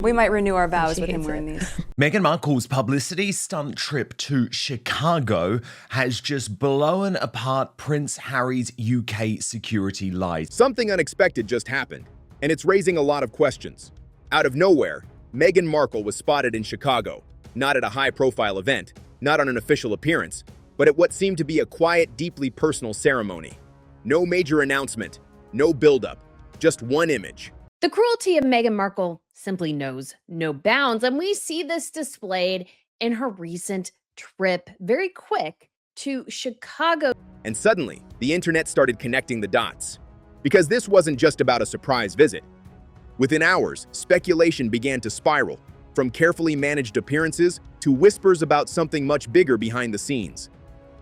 We might renew our vows She with him hates wearing it. these. Meghan Markle's publicity stunt trip to Chicago has just blown apart Prince Harry's UK security lies. Something unexpected just happened, and it's raising a lot of questions. Out of nowhere, Meghan Markle was spotted in Chicago, not at a high-profile event, not on an official appearance, but at what seemed to be a quiet, deeply personal ceremony. No major announcement, no build-up, just one image. The cruelty of Meghan Markle simply knows no bounds, and we see this displayed in her recent trip, very quick, to Chicago. And suddenly, the internet started connecting the dots. Because this wasn't just about a surprise visit. Within hours, speculation began to spiral, from carefully managed appearances to whispers about something much bigger behind the scenes,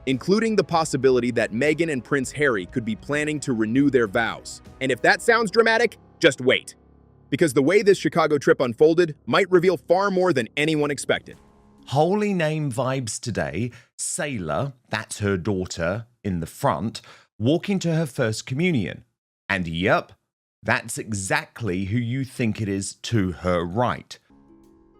including the possibility that Meghan and Prince Harry could be planning to renew their vows. And if that sounds dramatic, just wait. Because the way this Chicago trip unfolded might reveal far more than anyone expected. Holy name vibes today. Sailor, that's her daughter, in the front, walking to her first communion. And yep, that's exactly who you think it is to her right.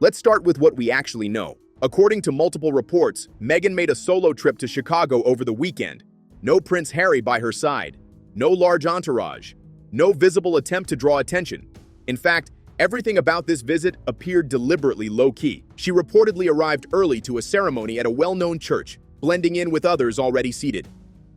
Let's start with what we actually know. According to multiple reports, Meghan made a solo trip to Chicago over the weekend. No Prince Harry by her side. No large entourage. No visible attempt to draw attention. In fact, everything about this visit appeared deliberately low-key. She reportedly arrived early to a ceremony at a well-known church, blending in with others already seated.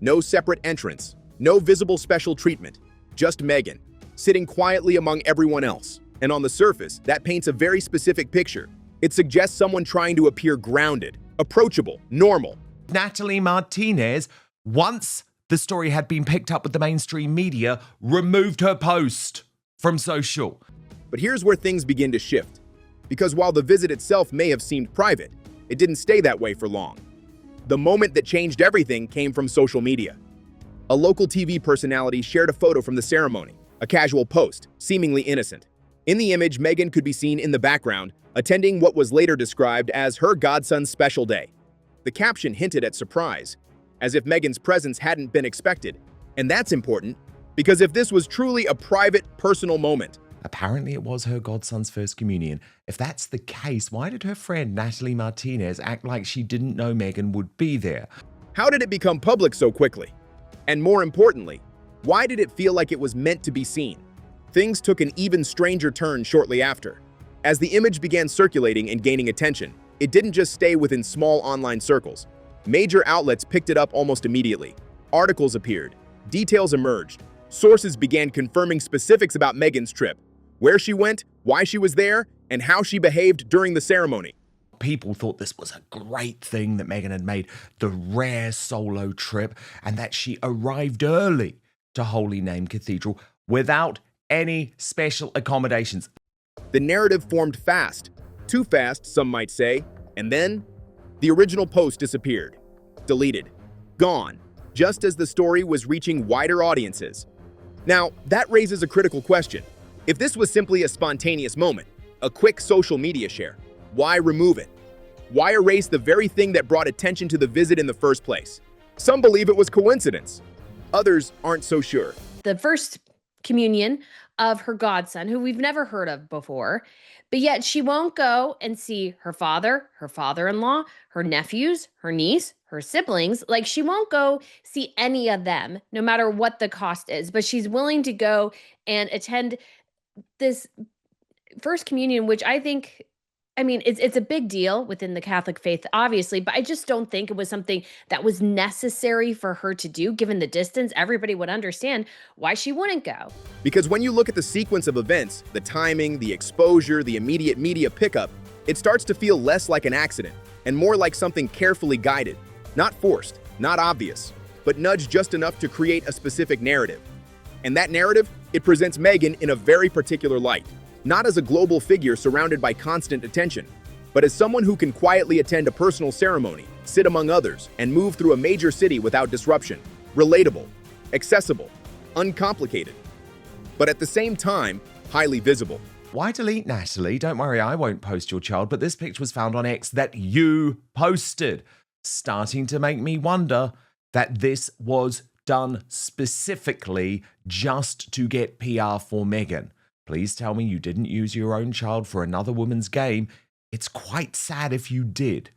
No separate entrance, no visible special treatment, just Meghan, sitting quietly among everyone else. And on the surface, that paints a very specific picture. It suggests someone trying to appear grounded, approachable, normal. Natalie Martinez, once the story had been picked up with the mainstream media, removed her post from social. But here's where things begin to shift. Because while the visit itself may have seemed private, it didn't stay that way for long. The moment that changed everything came from social media. A local TV personality shared a photo from the ceremony, a casual post, seemingly innocent. In the image, Meghan could be seen in the background, attending what was later described as her godson's special day. The caption hinted at surprise, as if Meghan's presence hadn't been expected. And that's important, because if this was truly a private, personal moment, Apparently it was her godson's first communion. If that's the case, why did her friend Natalie Martinez act like she didn't know Meghan would be there? how did it become public so quickly? And more importantly, why did it feel like it was meant to be seen? Things took an even stranger turn shortly after. As the image began circulating and gaining attention, it didn't just stay within small online circles. Major outlets picked it up almost immediately. Articles appeared, details emerged, sources began confirming specifics about Meghan's trip, where she went, why she was there, and how she behaved during the ceremony. People thought this was a great thing that Meghan had made the rare solo trip and that she arrived early to Holy Name Cathedral without any special accommodations. The narrative formed fast, too fast, some might say, and then the original post disappeared, deleted, gone, just as the story was reaching wider audiences. Now, that raises a critical question. If this was simply a spontaneous moment, a quick social media share, why remove it? Why erase the very thing that brought attention to the visit in the first place? Some believe it was coincidence. Others aren't so sure. The first communion of her godson, who we've never heard of before, but yet she won't go and see her father, her father-in-law, her nephews, her niece, her siblings. Like, she won't go see any of them, no matter what the cost is, but she's willing to go and attend this first communion, which I think, I mean, it's a big deal within the Catholic faith, obviously, but I just don't think it was something that was necessary for her to do. Given the distance, everybody would understand why she wouldn't go. Because when you look at the sequence of events, the timing, the exposure, the immediate media pickup, it starts to feel less like an accident and more like something carefully guided, not forced, not obvious, but nudged just enough to create a specific narrative. And that narrative, it presents Meghan in a very particular light. Not as a global figure surrounded by constant attention, but as someone who can quietly attend a personal ceremony, sit among others, and move through a major city without disruption. Relatable, accessible, uncomplicated, but at the same time, highly visible. Why delete Natalie? Don't worry, I won't post your child, but this picture was found on X that you posted, starting to make me wonder that this was done specifically just to get PR for Meghan. Please tell me you didn't use your own child for another woman's game. It's quite sad if you did.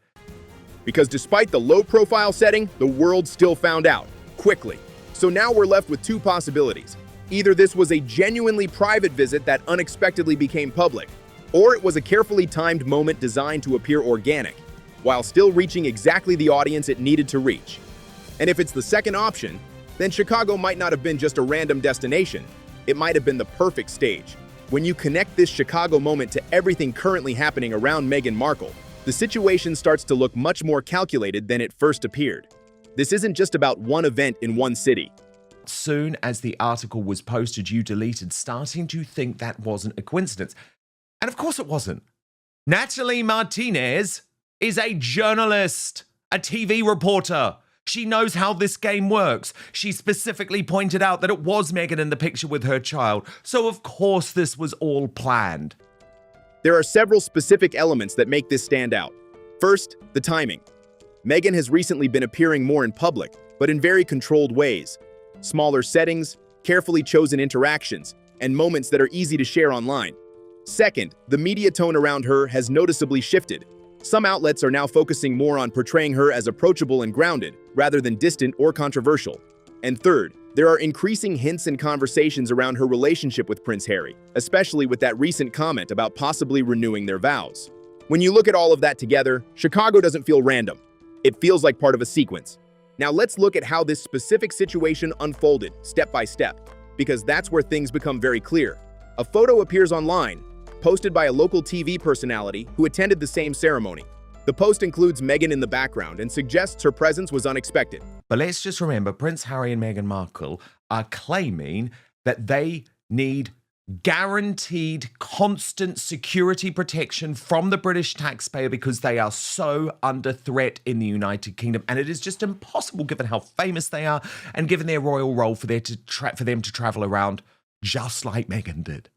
Because despite the low-profile setting, the world still found out, quickly. So now we're left with two possibilities. Either this was a genuinely private visit that unexpectedly became public, or it was a carefully timed moment designed to appear organic, while still reaching exactly the audience it needed to reach. And if it's the second option, then Chicago might not have been just a random destination. It might have been the perfect stage. When you connect this Chicago moment to everything currently happening around Meghan Markle, the situation starts to look much more calculated than it first appeared. This isn't just about one event in one city. Soon as the article was posted, you deleted, starting to think that wasn't a coincidence. And of course it wasn't. Natalie Martinez is a journalist, a TV reporter. She knows how this game works. She specifically pointed out that it was Meghan in the picture with her child. So of course this was all planned. There are several specific elements that make this stand out. First, the timing. Meghan has recently been appearing more in public, but in very controlled ways. Smaller settings, carefully chosen interactions, and moments that are easy to share online. Second, the media tone around her has noticeably shifted. Some outlets are now focusing more on portraying her as approachable and grounded, rather than distant or controversial. And third, there are increasing hints and conversations around her relationship with Prince Harry, especially with that recent comment about possibly renewing their vows. When you look at all of that together, Chicago doesn't feel random. It feels like part of a sequence. Now let's look at how this specific situation unfolded, step by step, because that's where things become very clear. A photo appears online, posted by a local TV personality who attended the same ceremony. The post includes Meghan in the background and suggests her presence was unexpected. But let's just remember, Prince Harry and Meghan Markle are claiming that they need guaranteed constant security protection from the British taxpayer because they are so under threat in the United Kingdom. And it is just impossible, given how famous they are and given their royal role, for them to travel around just like Meghan did.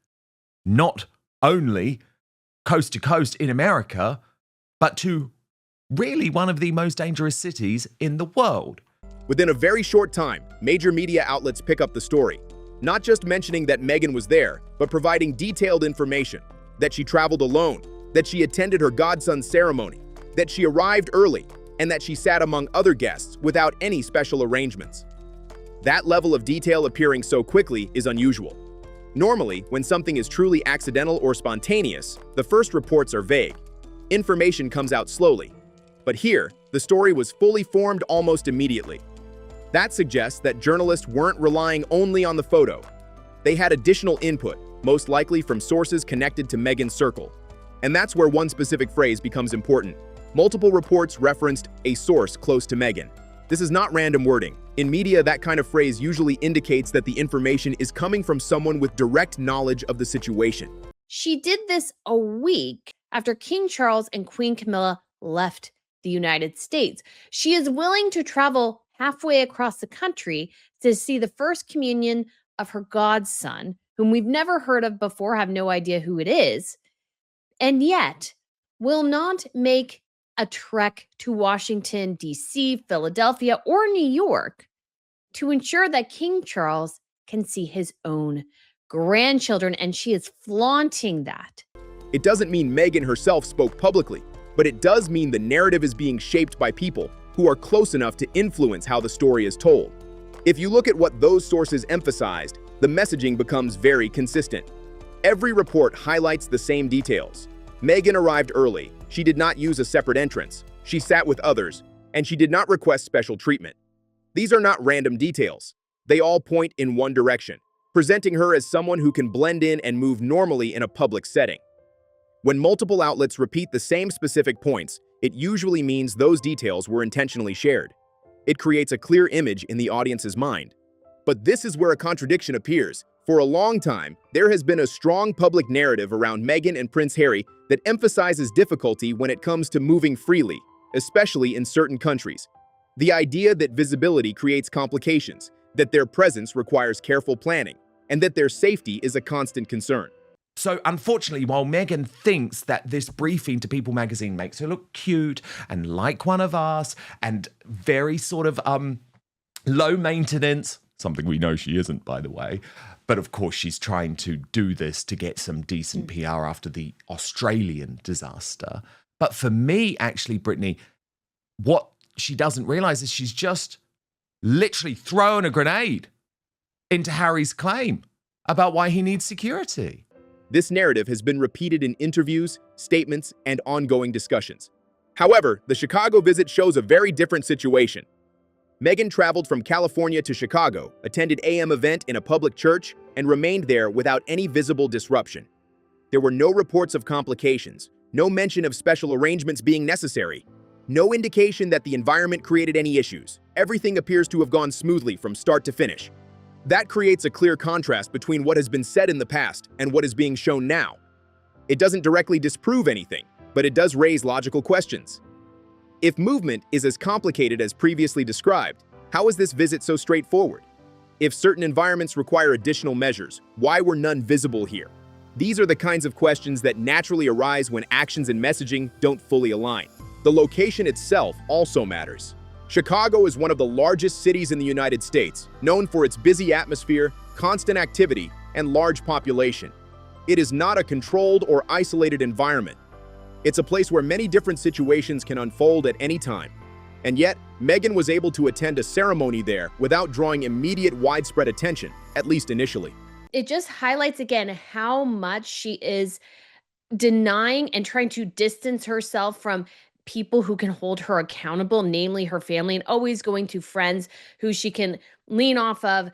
Not only coast to coast in America, but to really one of the most dangerous cities in the world. Within a very short time, major media outlets pick up the story, not just mentioning that Meghan was there, but providing detailed information, that she traveled alone, that she attended her godson's ceremony, that she arrived early, and that she sat among other guests without any special arrangements. That level of detail appearing so quickly is unusual. Normally, when something is truly accidental or spontaneous, the first reports are vague. Information comes out slowly. But here, the story was fully formed almost immediately. That suggests that journalists weren't relying only on the photo. They had additional input, most likely from sources connected to Meghan's circle. And that's where one specific phrase becomes important. Multiple reports referenced a source close to Meghan. This is not random wording. In media, that kind of phrase usually indicates that the information is coming from someone with direct knowledge of the situation. She did this a week after King Charles and Queen Camilla left the United States. She is willing to travel halfway across the country to see the first communion of her godson, whom we've never heard of before, have no idea who it is, and yet will not make a trek to Washington, D.C., Philadelphia, or New York to ensure that King Charles can see his own grandchildren, and she is flaunting that. It doesn't mean Meghan herself spoke publicly, but it does mean the narrative is being shaped by people who are close enough to influence how the story is told. If you look at what those sources emphasized, the messaging becomes very consistent. Every report highlights the same details. Meghan arrived early. She did not use a separate entrance. She sat with others, and she did not request special treatment. These are not random details. They all point in one direction, presenting her as someone who can blend in and move normally in a public setting. When multiple outlets repeat the same specific points, it usually means those details were intentionally shared. It creates a clear image in the audience's mind. But this is where a contradiction appears. For a long time, there has been a strong public narrative around Meghan and Prince Harry that emphasizes difficulty when it comes to moving freely, especially in certain countries. The idea that visibility creates complications, that their presence requires careful planning, and that their safety is a constant concern. So unfortunately, while Meghan thinks that this briefing to People magazine makes her look cute and like one of us and very sort of low maintenance, something we know she isn't, by the way, But of course, she's trying to do this to get some decent PR after the Australian disaster. But for me, actually, Brittany, what she doesn't realize is she's just literally thrown a grenade into Harry's claim about why he needs security. This narrative has been repeated in interviews, statements, and ongoing discussions. However, the Chicago visit shows a very different situation. Meghan traveled from California to Chicago, attended AM event in a public church, and remained there without any visible disruption. There were no reports of complications, no mention of special arrangements being necessary, no indication that the environment created any issues. Everything appears to have gone smoothly from start to finish. That creates a clear contrast between what has been said in the past and what is being shown now. It doesn't directly disprove anything, but it does raise logical questions. If movement is as complicated as previously described, how is this visit so straightforward? If certain environments require additional measures, why were none visible here? These are the kinds of questions that naturally arise when actions and messaging don't fully align. The location itself also matters. Chicago is one of the largest cities in the United States, known for its busy atmosphere, constant activity, and large population. It is not a controlled or isolated environment. It's a place where many different situations can unfold at any time. And yet, Meghan was able to attend a ceremony there without drawing immediate widespread attention, at least initially. It just highlights again how much she is denying and trying to distance herself from people who can hold her accountable, namely her family, and always going to friends who she can lean off of,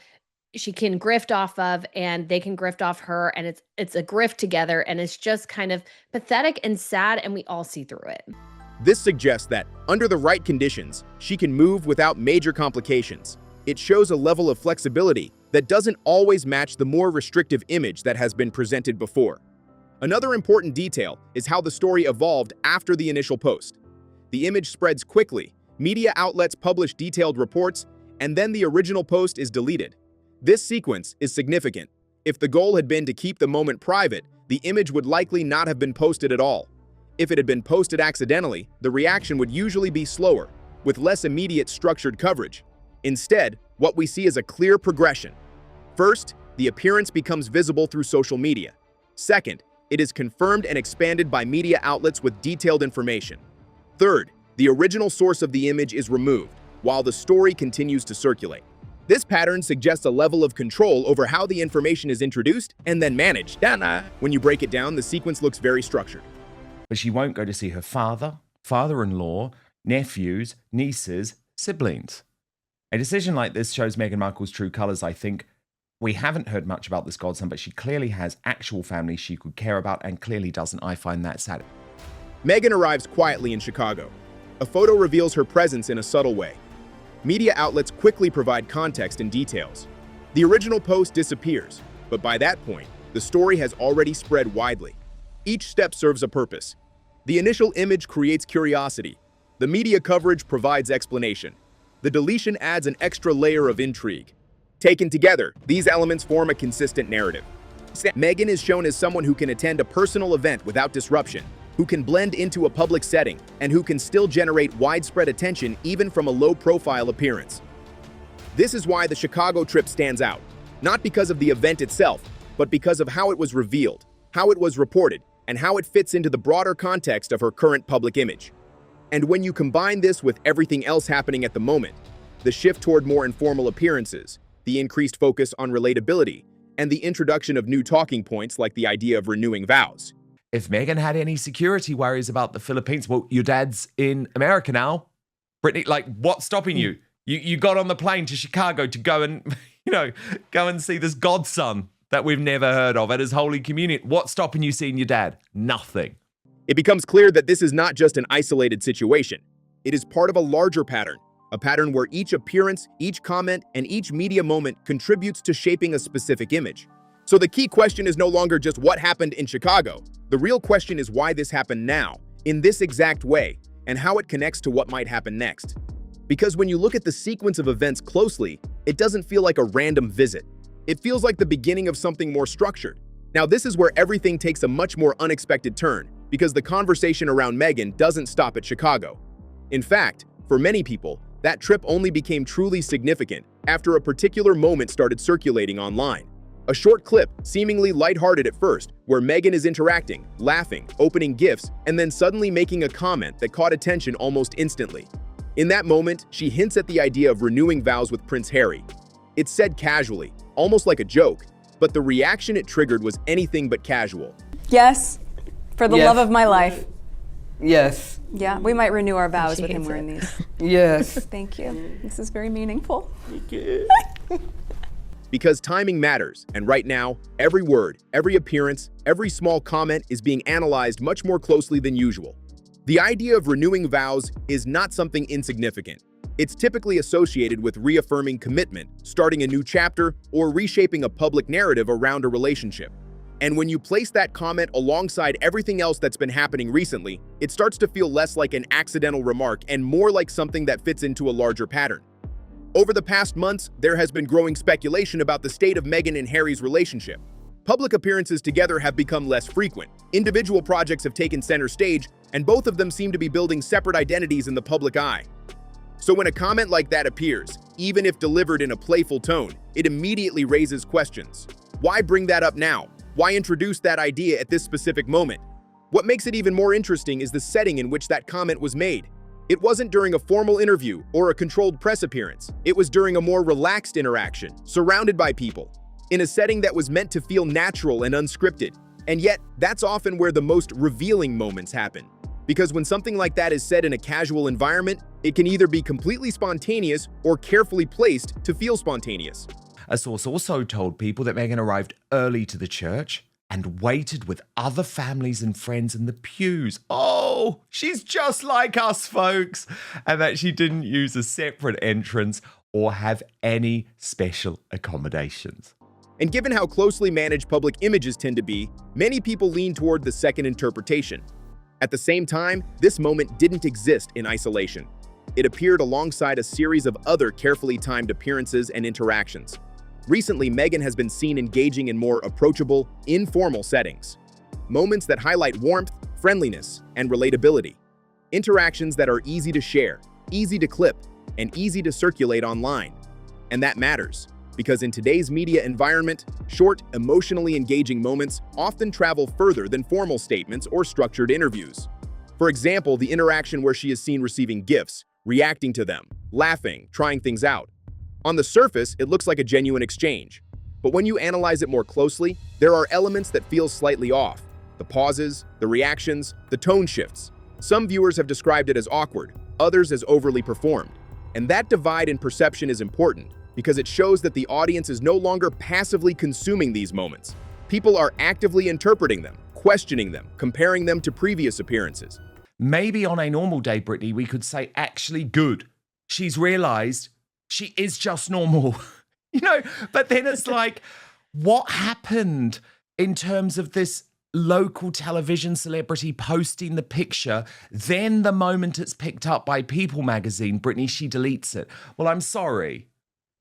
she can grift off of, and they can grift off her, and it's a grift together, and it's just kind of pathetic and sad, and we all see through it. This suggests that, under the right conditions, she can move without major complications. It shows a level of flexibility that doesn't always match the more restrictive image that has been presented before. Another important detail is how the story evolved after the initial post. The image spreads quickly, media outlets publish detailed reports, and then the original post is deleted. This sequence is significant. If the goal had been to keep the moment private, the image would likely not have been posted at all. If it had been posted accidentally, the reaction would usually be slower, with less immediate structured coverage. Instead, what we see is a clear progression. First, the appearance becomes visible through social media. Second, it is confirmed and expanded by media outlets with detailed information. Third, the original source of the image is removed, while the story continues to circulate. This pattern suggests a level of control over how the information is introduced and then managed. When you break it down, the sequence looks very structured. But she won't go to see her father, father-in-law, nephews, nieces, siblings. A decision like this shows Meghan Markle's true colors, I think. We haven't heard much about this godson, but she clearly has actual family she could care about and clearly doesn't. I find that sad. Meghan arrives quietly in Chicago. A photo reveals her presence in a subtle way. Media outlets quickly provide context and details. The original post disappears, but by that point, the story has already spread widely. Each step serves a purpose. The initial image creates curiosity. The media coverage provides explanation. The deletion adds an extra layer of intrigue. Taken together, these elements form a consistent narrative. Meghan is shown as someone who can attend a personal event without disruption, who can blend into a public setting, and who can still generate widespread attention even from a low-profile appearance. This is why the Chicago trip stands out, not because of the event itself, but because of how it was revealed, how it was reported, and how it fits into the broader context of her current public image. And when you combine this with everything else happening at the moment, the shift toward more informal appearances, the increased focus on relatability, and the introduction of new talking points like the idea of renewing vows. If Meghan had any security worries about the Philippines, well, your dad's in America now. Brittany, like, what's stopping you? You got on the plane to Chicago to go and, go and see this godson that we've never heard of at his Holy Communion. What's stopping you seeing your dad? Nothing. It becomes clear that this is not just an isolated situation. It is part of a larger pattern, a pattern where each appearance, each comment, and each media moment contributes to shaping a specific image. So the key question is no longer just what happened in Chicago. The real question is why this happened now, in this exact way, and how it connects to what might happen next. Because when you look at the sequence of events closely, it doesn't feel like a random visit. It feels like the beginning of something more structured. Now, this is where everything takes a much more unexpected turn, because the conversation around Meghan doesn't stop at Chicago. In fact, for many people, that trip only became truly significant after a particular moment started circulating online. A short clip, seemingly lighthearted at first, where Meghan is interacting, laughing, opening gifts, and then suddenly making a comment that caught attention almost instantly. In that moment, she hints at the idea of renewing vows with Prince Harry. It's said casually, almost like a joke, but the reaction it triggered was anything but casual. Yes, for the love of my life. Yes. Yeah, we might renew our vows with him wearing these. Yes. Thank you. This is very meaningful. Because timing matters, and right now, every word, every appearance, every small comment is being analyzed much more closely than usual. The idea of renewing vows is not something insignificant. It's typically associated with reaffirming commitment, starting a new chapter, or reshaping a public narrative around a relationship. And when you place that comment alongside everything else that's been happening recently, it starts to feel less like an accidental remark and more like something that fits into a larger pattern. Over the past months, there has been growing speculation about the state of Meghan and Harry's relationship. Public appearances together have become less frequent, individual projects have taken center stage, and both of them seem to be building separate identities in the public eye. So when a comment like that appears, even if delivered in a playful tone, it immediately raises questions. Why bring that up now? Why introduce that idea at this specific moment? What makes it even more interesting is the setting in which that comment was made. It wasn't during a formal interview or a controlled press appearance. It was during a more relaxed interaction, surrounded by people, in a setting that was meant to feel natural and unscripted. And yet, that's often where the most revealing moments happen. Because when something like that is said in a casual environment, it can either be completely spontaneous or carefully placed to feel spontaneous. A source also told people that Meghan arrived early to the church and waited with other families and friends in the pews. Oh, she's just like us, folks. And that she didn't use a separate entrance or have any special accommodations. And given how closely managed public images tend to be, many people lean toward the second interpretation. At the same time, this moment didn't exist in isolation. It appeared alongside a series of other carefully timed appearances and interactions. Recently, Meghan has been seen engaging in more approachable, informal settings. Moments that highlight warmth, friendliness, and relatability. Interactions that are easy to share, easy to clip, and easy to circulate online. And that matters, because in today's media environment, short, emotionally engaging moments often travel further than formal statements or structured interviews. For example, the interaction where she is seen receiving gifts, reacting to them, laughing, trying things out. On the surface, it looks like a genuine exchange. But when you analyze it more closely, there are elements that feel slightly off. The pauses, the reactions, the tone shifts. Some viewers have described it as awkward, others as overly performed. And that divide in perception is important because it shows that the audience is no longer passively consuming these moments. People are actively interpreting them, questioning them, comparing them to previous appearances. Maybe on a normal day, Brittany, we could say actually good. She's realized she is just normal, but then it's like, what happened in terms of this local television celebrity posting the picture? Then the moment it's picked up by People magazine, Brittany, she deletes it. Well, I'm sorry.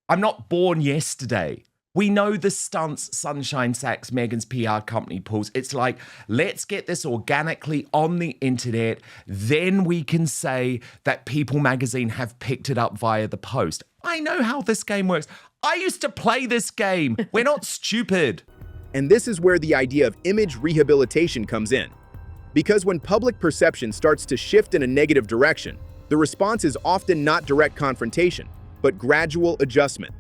I'm not born yesterday. We know the stunts Sunshine Sachs, Meghan's PR company, pulls. It's like, let's get this organically on the internet. Then we can say that People magazine have picked it up via the post. I know how this game works. I used to play this game. We're not stupid. And this is where the idea of image rehabilitation comes in. Because when public perception starts to shift in a negative direction, the response is often not direct confrontation, but gradual adjustment.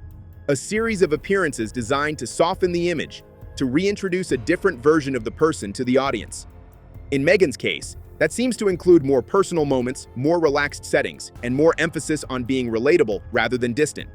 A series of appearances designed to soften the image, to reintroduce a different version of the person to the audience. In Meghan's case, that seems to include more personal moments, more relaxed settings, and more emphasis on being relatable rather than distant.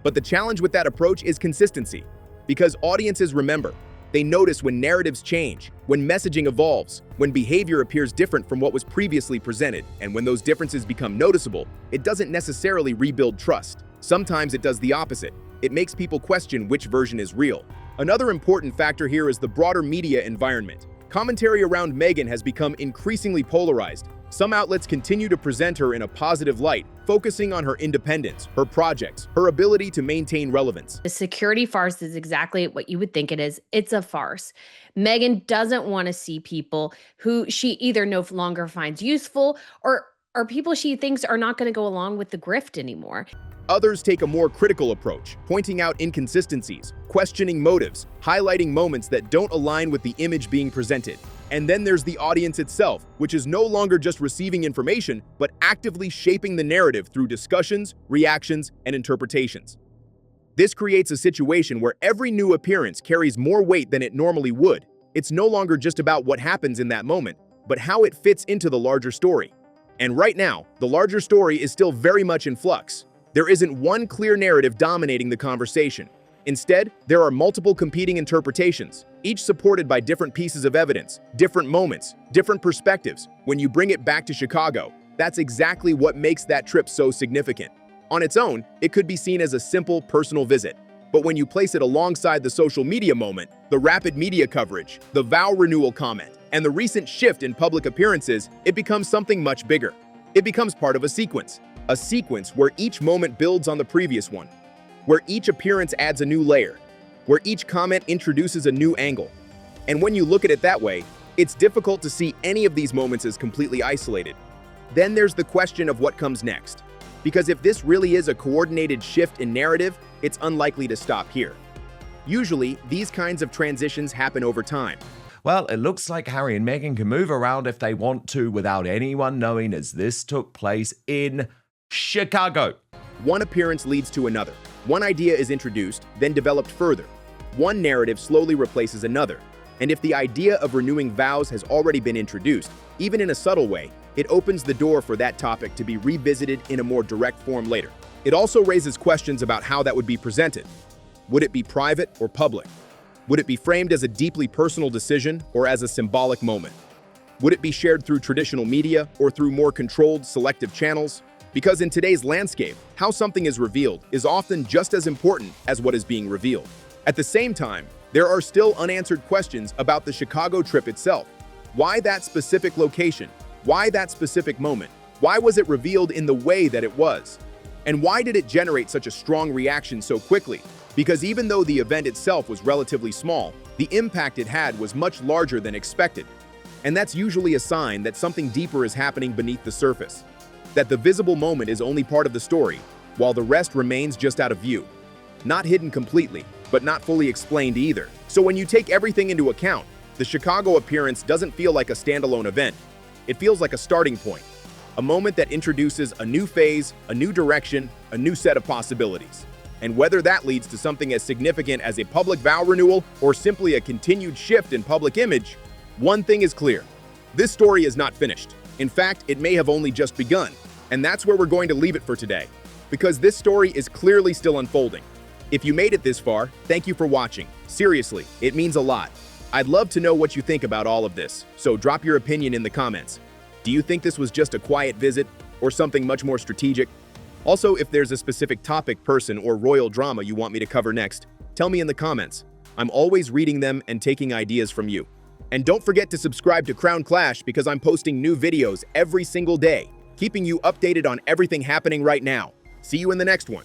But the challenge with that approach is consistency, because audiences remember. They notice when narratives change, when messaging evolves, when behavior appears different from what was previously presented, and when those differences become noticeable, it doesn't necessarily rebuild trust. Sometimes it does the opposite. It makes people question which version is real. Another important factor here is the broader media environment. Commentary around Meghan has become increasingly polarized. Some outlets continue to present her in a positive light, focusing on her independence, her projects, her ability to maintain relevance. The security farce is exactly what you would think it is. It's a farce. Meghan doesn't want to see people who she either no longer finds useful or are people she thinks are not going to go along with the grift anymore. Others take a more critical approach, pointing out inconsistencies, questioning motives, highlighting moments that don't align with the image being presented. And then there's the audience itself, which is no longer just receiving information, but actively shaping the narrative through discussions, reactions, and interpretations. This creates a situation where every new appearance carries more weight than it normally would. It's no longer just about what happens in that moment, but how it fits into the larger story. And right now, the larger story is still very much in flux. There isn't one clear narrative dominating the conversation. Instead, there are multiple competing interpretations, each supported by different pieces of evidence, different moments, different perspectives. When you bring it back to Chicago, that's exactly what makes that trip so significant. On its own, it could be seen as a simple personal visit. But when you place it alongside the social media moment, the rapid media coverage, the vow renewal comment, and the recent shift in public appearances, it becomes something much bigger. It becomes part of a sequence where each moment builds on the previous one, where each appearance adds a new layer, where each comment introduces a new angle. And when you look at it that way, it's difficult to see any of these moments as completely isolated. Then there's the question of what comes next. Because if this really is a coordinated shift in narrative, it's unlikely to stop here. Usually, these kinds of transitions happen over time. Well, it looks like Harry and Meghan can move around if they want to without anyone knowing, as this took place in Chicago. One appearance leads to another. One idea is introduced, then developed further. One narrative slowly replaces another. And if the idea of renewing vows has already been introduced, even in a subtle way, it opens the door for that topic to be revisited in a more direct form later. It also raises questions about how that would be presented. Would it be private or public? Would it be framed as a deeply personal decision or as a symbolic moment? Would it be shared through traditional media or through more controlled, selective channels? Because in today's landscape, how something is revealed is often just as important as what is being revealed. At the same time, there are still unanswered questions about the Chicago trip itself. Why that specific location? Why that specific moment? Why was it revealed in the way that it was? And why did it generate such a strong reaction so quickly? Because even though the event itself was relatively small, the impact it had was much larger than expected. And that's usually a sign that something deeper is happening beneath the surface. That the visible moment is only part of the story, while the rest remains just out of view. Not hidden completely, but not fully explained either. So when you take everything into account, the Chicago appearance doesn't feel like a standalone event. It feels like a starting point, a moment that introduces a new phase, a new direction, a new set of possibilities. And whether that leads to something as significant as a public vow renewal or simply a continued shift in public image, one thing is clear. This story is not finished. In fact, it may have only just begun. And that's where we're going to leave it for today, because this story is clearly still unfolding. If you made it this far, thank you for watching. Seriously, it means a lot. I'd love to know what you think about all of this, so drop your opinion in the comments. Do you think this was just a quiet visit or something much more strategic? Also, if there's a specific topic, person, or royal drama you want me to cover next, tell me in the comments. I'm always reading them and taking ideas from you. And don't forget to subscribe to Crown Clash because I'm posting new videos every single day, keeping you updated on everything happening right now. See you in the next one.